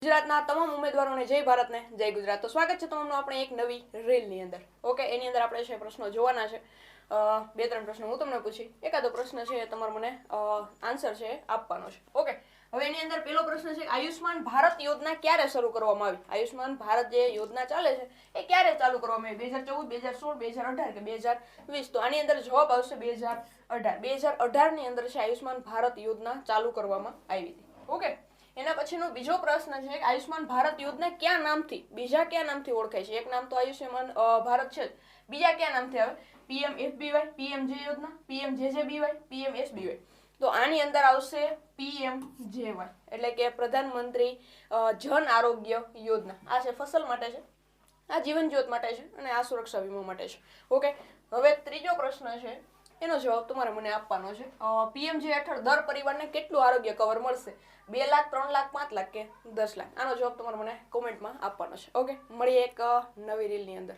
ગુજરાતના તમામ ઉમેદવારોને જય ભારતને જય ગુજરાત. તો સ્વાગત છે તમામનું આપણે એક નવી રીલની અંદર. ઓકે, એની અંદર આપણે છે પ્રશ્નો જોવાના છે. બે ત્રણ પ્રશ્નો હું તમને પૂછી, એકાદો પ્રશ્ન છે તમારે મને આન્સર છે આપવાનો છે. ઓકે, હવે એની અંદર પહેલો પ્રશ્ન છે, આયુષ્માન ભારત યોજના ક્યારે શરૂ કરવામાં આવી? આયુષ્માન ભારત જે યોજના ચાલે છે એ ક્યારે ચાલુ કરવામાં આવી? 2014, 2016, 2018 કે 2020? તો આની અંદર જવાબ આવશે 2018. 2018 ની અંદર છે આયુષ્માન ભારત યોજના ચાલુ કરવામાં આવી હતી. ઓકે, એના પછીનો બીજો પ્રશ્ન છે કે આયુષ્માન ભારત યોજના કયા નામથી, બીજા કયા નામથી ઓળખાય છે? એક નામ તો આયુષ્યમાન ભારત છે, બીજા કયા નામથી આવે? PMFBY, PMJ યોજના, PMJJBY, PMSBY. તો આની અંદર આવશે PMJY, એટલે કે પ્રધાનમંત્રી જન આરોગ્ય યોજના. આ છે ફસલ માટે છે, આ જીવન જ્યોત માટે છે અને આ સુરક્ષા વીમા માટે છે. ઓકે, હવે ત્રીજો પ્રશ્ન છે, એનો જવાબ તમારે મને આપવાનો છે. PMJ હેઠળ દર પરિવારને કેટલું આરોગ્ય કવર મળશે? 2 લાખ, 3 લાખ, 5 લાખ કે 10 લાખ? આનો જવાબ તમારે મને કોમેન્ટમાં આપવાનો છે. ઓકે, મળીએ એક નવી રીલની અંદર.